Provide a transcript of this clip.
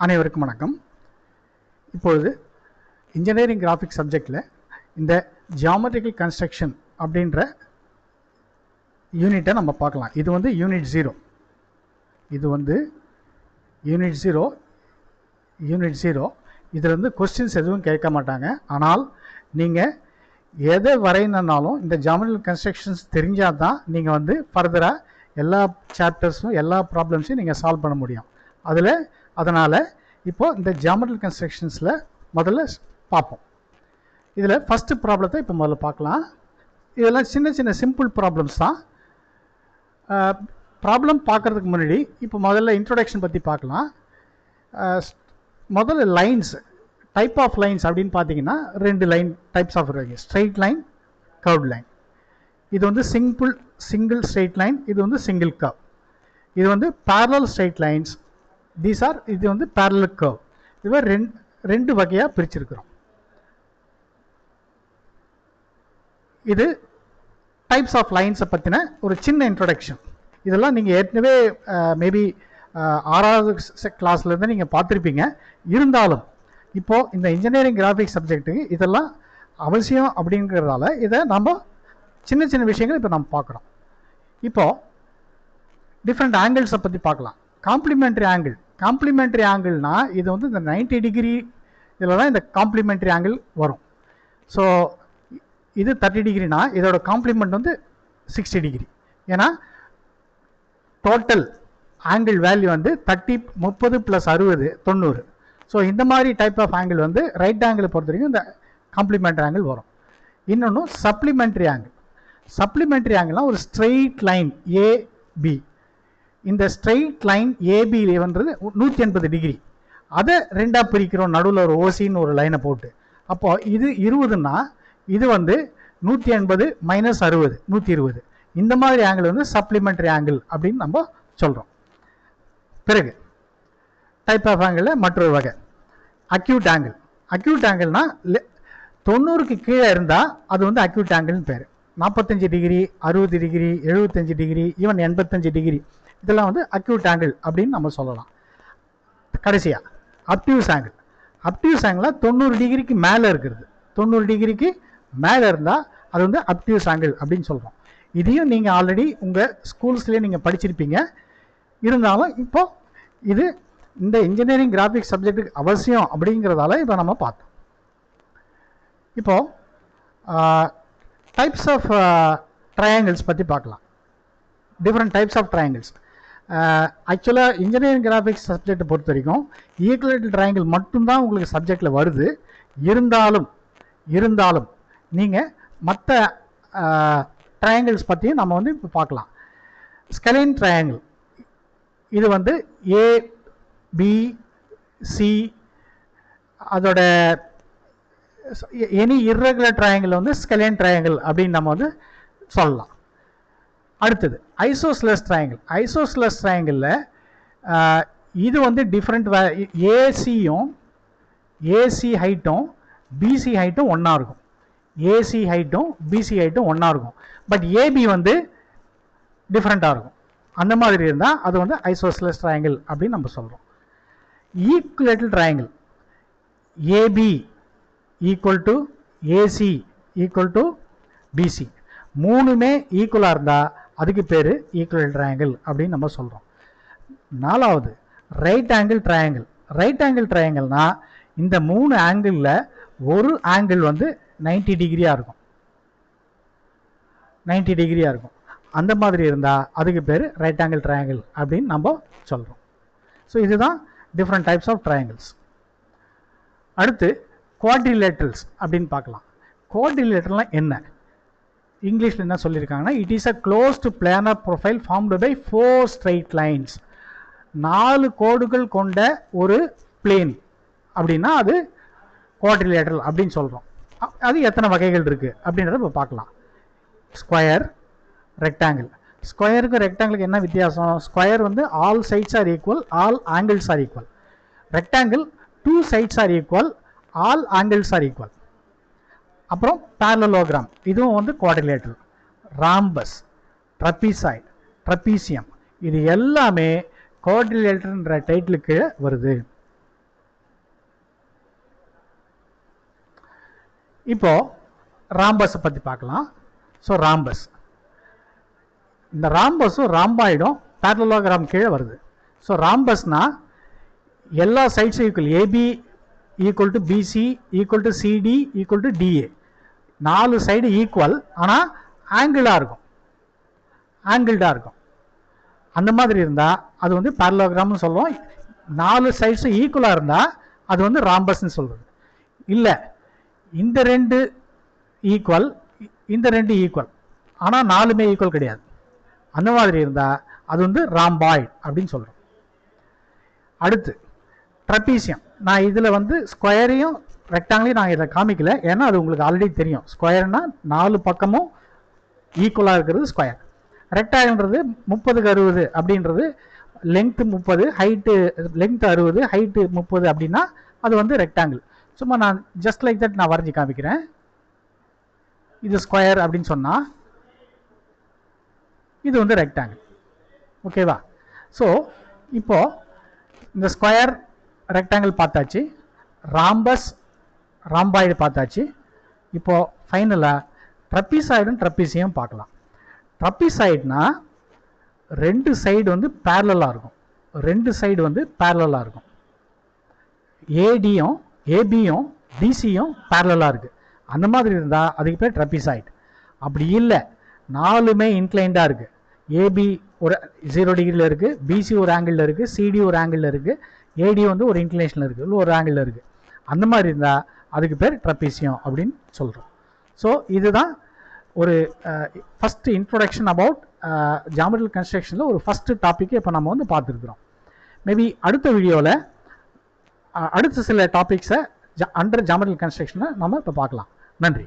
அனைவருக்கும் வணக்கம். இப்பொழுது இன்ஜினியரிங் கிராஃபிக்ஸ் சப்ஜெக்டில் இந்த ஜியாமெட்ரிக்கல் கன்ஸ்ட்ரக்ஷன் அப்படின்ற யூனிட்டை நம்ம பார்க்கலாம். இது வந்து யூனிட் 0. இது வந்து யூனிட் 0. இதில் வந்து கொஸ்டின்ஸ் எதுவும் கேட்க மாட்டாங்க. ஆனால் நீங்கள் எதை வரையணுன்னாலும் இந்த ஜியாமெட்ரிக்கல் கன்ஸ்ட்ரக்ஷன்ஸ் தெரிஞ்சால் தான் நீங்கள் வந்து ஃபர்தராக எல்லா சாப்டர்ஸும் எல்லா ப்ராப்ளம்ஸையும் நீங்கள் சால்வ் பண்ண முடியும். அதனால் இப்போது இந்த ஜியாமெட்ரிக்கல் கன்ஸ்ட்ரக்ஷன்ஸில் முதல்ல பார்ப்போம். இதில் ஃபஸ்ட்டு ப்ராப்ளத்தை இப்போ முதல்ல பார்க்கலாம். இதெல்லாம் சின்ன சின்ன சிம்பிள் ப்ராப்ளம்ஸ் தான். ப்ராப்ளம் பார்க்குறதுக்கு முன்னாடி இப்போ முதல்ல இன்ட்ரோடக்ஷன் பற்றி பார்க்கலாம். முதல்ல லைன்ஸ், டைப் ஆஃப் லைன்ஸ் அப்படின்னு பார்த்தீங்கன்னா 2 லைன் டைப்ஸ் ஆஃப் இருக்குது. Straight line, curved line. இது வந்து சிங்கிள் ஸ்ட்ரெயிட் லைன், இது வந்து சிங்கிள் கர்வ். இது வந்து parallel ஸ்ட்ரெயிட் லைன்ஸ், இது வந்து parallel curve. இதுவே ரெண்டு வகையாக பிரிச்சிருக்கிறோம். இது டைப்ஸ் ஆஃப் லைன்ஸை பற்றின ஒரு சின்ன இன்ட்ரோடக்ஷன். இதெல்லாம் நீங்கள் ஏற்கனவே மேபி 6வது கிளாஸ்லேருந்து நீங்கள் பார்த்துருப்பீங்க. இருந்தாலும் இப்போது இந்த இன்ஜினியரிங் கிராஃபிக்ஸ் சப்ஜெக்ட்டுக்கு இதெல்லாம் அவசியம் அப்படிங்கிறதால இதை நம்ம சின்ன சின்ன விஷயங்கள் இப்போ நம்ம பார்க்குறோம். இப்போது டிஃப்ரெண்ட் ஆங்கிள்ஸை பற்றி பார்க்கலாம். காம்ப்ளிமெண்ட்ரி ஆங்கிள்னா இது வந்து இந்த 90 டிகிரி இதில் தான் இந்த காம்ப்ளிமெண்ட்ரி ஆங்கிள் வரும். ஸோ இது 30 டிகிரினா இதோட காம்ப்ளிமெண்ட் வந்து 60 டிகிரி. ஏன்னா டோட்டல் ஆங்கிள் வேல்யூ வந்து 30 + 60 90. ஸோ இந்த மாதிரி டைப் ஆஃப் ஆங்கிள் வந்து ரைட் ஆங்கிளை பொறுத்த வரைக்கும் இந்த காம்ப்ளிமெண்ட்ரி ஆங்கிள் வரும். இன்னொன்று சப்ளிமெண்ட்ரி ஆங்கிள்னா ஒரு ஸ்ட்ரெயிட் லைன் ஏபி. இந்த ஸ்ட்ரெயிட் லைன் ஏபின்றது 180 டிகிரி. அதை ரெண்டாக பிரிக்கிறோம், நடுவில் ஒரு ஓசின்னு ஒரு லைனை போட்டு. அப்போது இது 20ன்னா இது வந்து 180 - 60 120. இந்த மாதிரி ஆங்கிள் வந்து சப்ளிமெண்ட்ரி ஆங்கிள் அப்படின்னு நம்ம சொல்கிறோம். பிறகு டைப் ஆஃப் ஆங்கிளில் மற்றொரு வகை அக்யூட் ஆங்கிள்னா 90க்கு கீழே இருந்தால் அது வந்து அக்யூட் ஆங்கிள்னு பேர். 45 degree, 60 degree, 75 degree, even 85 degree, இதெல்லாம் வந்து அக்யூட் ஆங்கிள் அப்படின்னு நம்ம சொல்லலாம். கடைசியாக அப்டியூஸ் ஆங்கிள் 90 டிகிரிக்கு மேலே இருக்கிறது. 90 டிகிரிக்கு மேலே இருந்தால் அது வந்து அப்டியூஸ் ஆங்கிள் அப்படின்னு சொல்கிறோம். இதையும் நீங்கள் ஆல்ரெடி உங்கள் ஸ்கூல்ஸ்லேயே நீங்கள் படிச்சிருப்பீங்க. இருந்தாலும் இப்போ இது இந்த இன்ஜினியரிங் கிராஃபிக்ஸ் சப்ஜெக்ட்டுக்கு அவசியம் அப்படிங்கிறதால இப்போ நம்ம பார்த்தோம். இப்போது டைப்ஸ் ஆஃப் ட்ரையாங்கிள்ஸ் பற்றி பார்க்கலாம். Different types of triangles. ஆக்சுவலாக இன்ஜினியரிங் கிராஃபிக்ஸ் சப்ஜெக்டை பொறுத்த வரைக்கும் ஈக்குவலேட்டர் ட்ரையாங்கிள் மட்டும்தான் உங்களுக்கு சப்ஜெக்டில் வருது. இருந்தாலும் நீங்கள் மற்ற ட்ரையாங்கிள்ஸ் பற்றியும் நம்ம வந்து இப்போ பார்க்கலாம். ஸ்கெலைன் ட்ரையாங்கிள், இது வந்து ஏபிசி, அதோட எனி இர்ரெகுலர் ட்ரையாங்கிள் வந்து ஸ்கெலைன் ட்ரையாங்கிள் அப்படின்னு நம்ம வந்து சொல்லலாம். அடுத்தது ஐசோஸ்லஸ் ட்ரையாங்கிளில் இது வந்து டிஃப்ரெண்ட் ஏசி ஹைட்டும் பிசி ஹைட்டும் ஒன்றா இருக்கும். பட் ஏபி வந்து டிஃப்ரெண்ட்டாக இருக்கும். அந்த மாதிரி இருந்தால் அது வந்து ஐசோஸ்லஸ் ட்ரையாங்கிள் அப்படின்னு நம்ம சொல்கிறோம். Equilateral triangle AB = AC = BC, மூணுமே ஈக்குவலாக இருந்தால் அதுக்கு பேர் ஈக்குவலேட்டர் ட்ரையாங்கிள் அப்படின்னு நம்ம சொல்கிறோம். 4வது ரைட் ஆங்கிள் ட்ரையாங்கிள்னா இந்த 3 ஆங்கிளில் ஒரு ஆங்கிள் வந்து 90 டிகிரியாக இருக்கும். அந்த மாதிரி இருந்தால் அதுக்கு பேர் ரைட் ஆங்கிள் ட்ரையாங்கிள் அப்படின்னு நம்ம சொல்கிறோம். ஸோ இதுதான் டிஃப்ரெண்ட் டைப்ஸ் ஆஃப் ட்ரையாங்கிள்ஸ். அடுத்து குவாட்ரிலேட்டரல்ஸ் அப்படின்னு பார்க்கலாம். குவாட்ரிலேட்டரல்னால் என்ன? இங்கிலீஷில் என்ன சொல்லியிருக்காங்கன்னா, it is a closed planar profile formed by 4 straight lines. 4 கோடுகள் கொண்ட ஒரு பிளேன் அப்படின்னா அது குவாட்ரிலேட்டரல் அப்படின்னு சொல்கிறோம். அது எத்தனை வகைகள் இருக்குது அப்படின்றத இப்போ பார்க்கலாம். Square, rectangle. ஸ்கொயருக்கு ரெக்டாங்கிளுக்கு என்ன வித்தியாசம்? ஸ்கொயர் வந்து all sides are equal, all angles are equal. Rectangle 2 sides are equal, all angles are equal. அப்புறம் parallelogram, இதுவும் வந்து குவாட்ரிலேட்டரல். ராம்பஸ், ட்ரபீசாய்டு, ட்ரபீசியம், இது எல்லாமே குவாட்ரிலேட்டர்ன்ற டைட்டிலுக்கு வருது. இப்போ ராம்பஸை பற்றி பார்க்கலாம். ஸோ ராம்பஸ், இந்த ராம்பஸும் ராம்பாய்டும் பேரலோகிராம் கீழே வருது. ஸோ ராம்பஸ்னா எல்லா சைட்ஸும் equal, AB equal to BC equal to CD equal to DA, 4 side equal, ஆனால் ஆங்கிளாக இருக்கும், ஆங்கிள்டாக இருக்கும். அந்த மாதிரி இருந்தால் அது வந்து பேரலோகிராம்னு சொல்லுவோம். 4 சைட்ஸும் ஈக்குவலாக இருந்தால் அது வந்து ராம்பஸ்ன்னு சொல்கிறது. இல்லை இந்த 2 ஈக்குவல், இந்த 2 ஈக்குவல், ஆனால் 4மே ஈக்குவல் கிடையாது, அந்த மாதிரி இருந்தால் அது வந்து ராம்பாய்டு அப்படின்னு சொல்கிறோம். அடுத்து ட்ரபீசியம். நான் இதில் வந்து ஸ்கொயரையும் ரெக்டாங்கிளையும் நான் இதில் காமிக்கல, ஏன்னா அது உங்களுக்கு ஆல்ரெடி தெரியும். ஸ்கொயர்னா 4 பக்கமும் ஈக்குவலாக இருக்கிறது ஸ்கொயர். ரெக்டாங்கிள்ன்றது 30×60 அப்படின்றது லெங்க்த்து 30, ஹைட்டு லெங்க்த் 60, ஹைட்டு 30 அப்படின்னா அது வந்து ரெக்டாங்கிள். சும்மா நான் ஜஸ்ட் லைக் தட் நான் வரைஞ்சி காமிக்கிறேன். இது ஸ்கொயர் அப்படின்னு சொன்னால் இது வந்து ரெக்டாங்கிள். ஓகேவா? ஸோ இப்போது இந்த ஸ்கொயர் ரெக்டாங்கிள் பார்த்தாச்சு, ராம்பஸ் ராம்பாய்டு பார்த்தாச்சு. இப்போது ஃபைனலாக ட்ரபீசாய்டும் ட்ரபீசியம் பார்க்கலாம். ட்ரபீசாய்டுனா 2 சைடு வந்து பேரலாக இருக்கும், 2 சைடு வந்து பேரலாக இருக்கும். ஏடியும் ஏபியும் டிசியும் பேரலாக இருக்குது. அந்த மாதிரி இருந்தால் அதுக்கு பேர் ட்ரபீசாய்டு. அப்படி இல்லை, 4மே இன்க்ளைண்டாக இருக்குது, ஏபி ஒரு 0 டிகிரியில் இருக்குது, பிசி ஒரு ஆங்கிளில் இருக்குது, சிடி ஒரு ஆங்கிளில் இருக்குது, ஏடி வந்து ஒரு இன்க்ளினேஷனில் இருக்குது, இல்லை ஒரு ஆங்கிளில் இருக்குது. அந்த மாதிரி இருந்தால் அதுக்கு பேர் ட்ரபீசியம் அப்படின்னு சொல்கிறோம். ஸோ இதுதான் ஒரு ஃபஸ்ட்டு இன்ட்ரோடக்ஷன் அபவுட் ஜாமெட்ரிக்கல் கன்ஸ்ட்ரக்ஷனில் ஒரு ஃபஸ்ட்டு டாப்பிக்கை இப்போ நம்ம வந்து பார்த்துருக்குறோம். மேபி அடுத்த வீடியோவில் அடுத்த சில டாபிக்ஸை அண்டர் ஜாமெட்ரிக்கல் கன்ஸ்ட்ரக்ஷனை நம்ம இப்போ பார்க்கலாம். நன்றி.